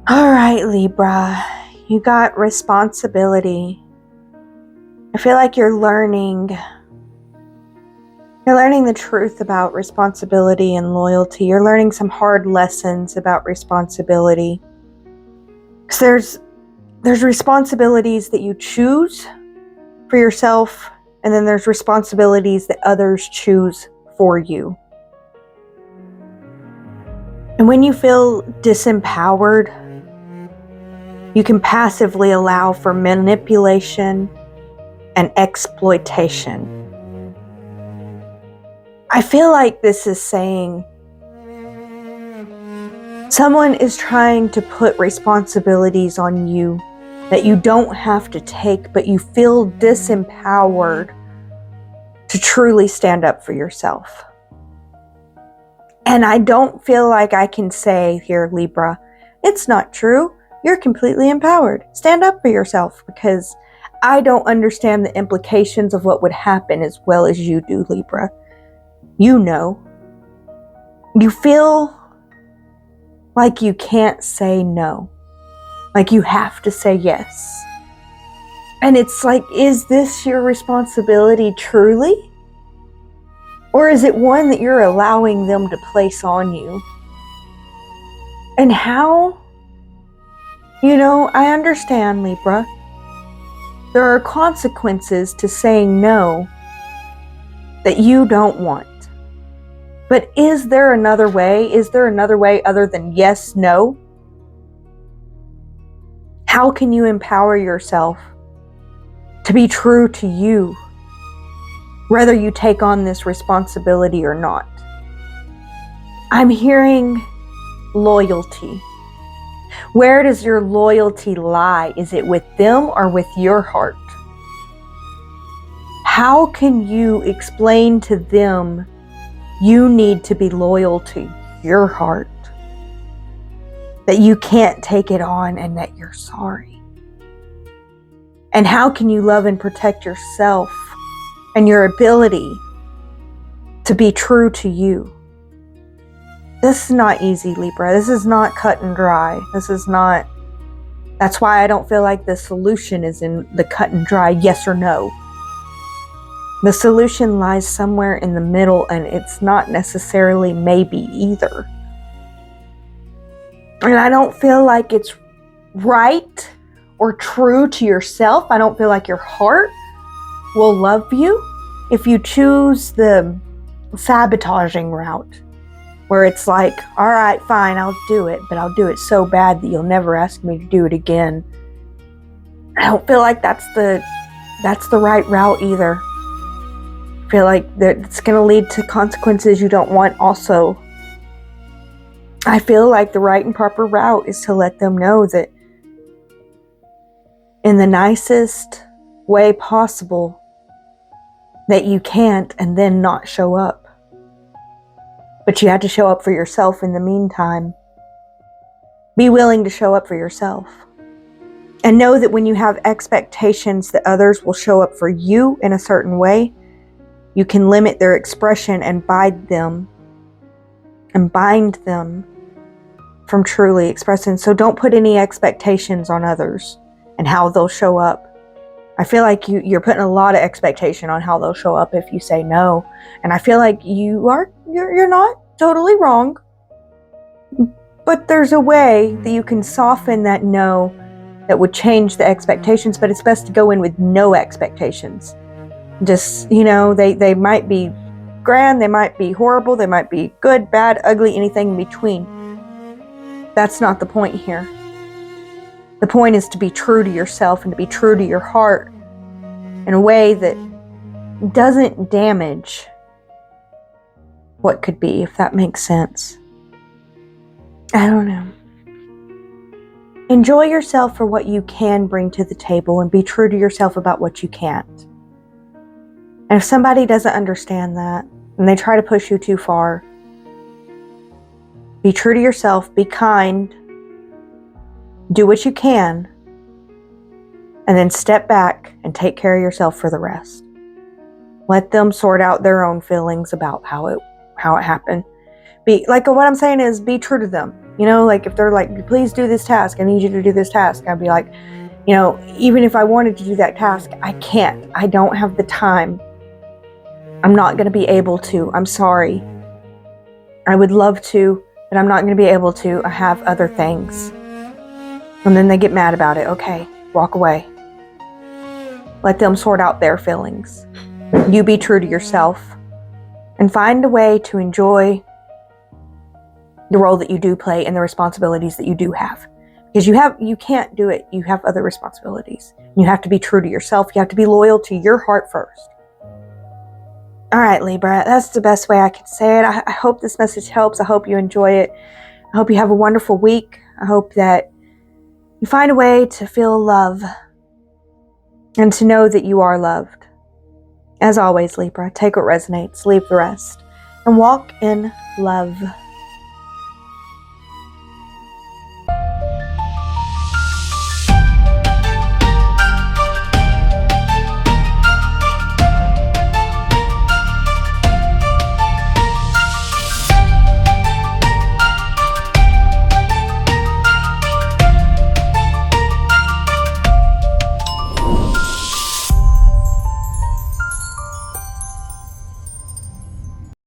All right, Libra, you got responsibility. I feel like you're learning the truth about responsibility and loyalty. You're learning some hard lessons about responsibility. Because there's responsibilities that you choose for yourself, and then there's responsibilities that others choose for you. And when you feel disempowered, you can passively allow for manipulation and exploitation. I feel like this is saying someone is trying to put responsibilities on you that you don't have to take, but you feel disempowered to truly stand up for yourself. And I don't feel like I can say here, Libra, it's not true. You're completely empowered. Stand up for yourself, because I don't understand the implications of what would happen as well as you do, Libra. You know. You feel like you can't say no. Like you have to say yes. And it's like, is this your responsibility truly? Or is it one that you're allowing them to place on you? And how? I understand, Libra. There are consequences to saying no that you don't want. But is there another way? Is there another way other than yes, no? How can you empower yourself to be true to you, whether you take on this responsibility or not? I'm hearing loyalty. Where does your loyalty lie? Is it with them or with your heart? How can you explain to them you need to be loyal to your heart, that you can't take it on and that you're sorry? And how can you love and protect yourself and your ability to be true to you? This is not easy, Libra. This is not cut and dry. That's why I don't feel like the solution is in the cut and dry yes or no. The solution lies somewhere in the middle, and it's not necessarily maybe either. And I don't feel like it's right or true to yourself. I don't feel like your heart will love you if you choose the sabotaging route, where it's like, all right, fine, I'll do it, but I'll do it so bad that you'll never ask me to do it again. I don't feel like that's the right route either. I feel like that it's going to lead to consequences you don't want also. I feel like the right and proper route is to let them know that in the nicest way possible that you can't, and then not show up. But you have to show up for yourself in the meantime. Be willing to show up for yourself. And know that when you have expectations that others will show up for you in a certain way, you can limit their expression and bind them from truly expressing. So don't put any expectations on others and how they'll show up. I feel like you're putting a lot of expectation on how they'll show up if you say no. And I feel like you're not totally wrong. But there's a way that you can soften that no that would change the expectations, but it's best to go in with no expectations. Just, they might be grand, they might be horrible, they might be good, bad, ugly, anything in between. That's not the point here. The point is to be true to yourself and to be true to your heart in a way that doesn't damage what could be, if that makes sense. I don't know. Enjoy yourself for what you can bring to the table and be true to yourself about what you can't. And if somebody doesn't understand that and they try to push you too far, be true to yourself, be kind, do what you can, and then step back and take care of yourself for the rest. Let them sort out their own feelings about how it happened. Be like what I'm saying is be true to them. You know, like if they're like, please do this task, I need you to do this task, I'd be like, you know, even if I wanted to do that task, I can't. I don't have the time. I'm not going to be able to. I'm sorry. I would love to, but I'm not going to be able to. I have other things. And then they get mad about it. Okay, walk away. Let them sort out their feelings. You be true to yourself and find a way to enjoy the role that you do play and the responsibilities that you do have. Because you can't do it. You have other responsibilities. You have to be true to yourself. You have to be loyal to your heart first. All right, Libra, that's the best way I can say it. I hope this message helps. I hope you enjoy it. I hope you have a wonderful week. I hope that you find a way to feel love and to know that you are loved. As always, Libra, take what resonates, leave the rest, and walk in love.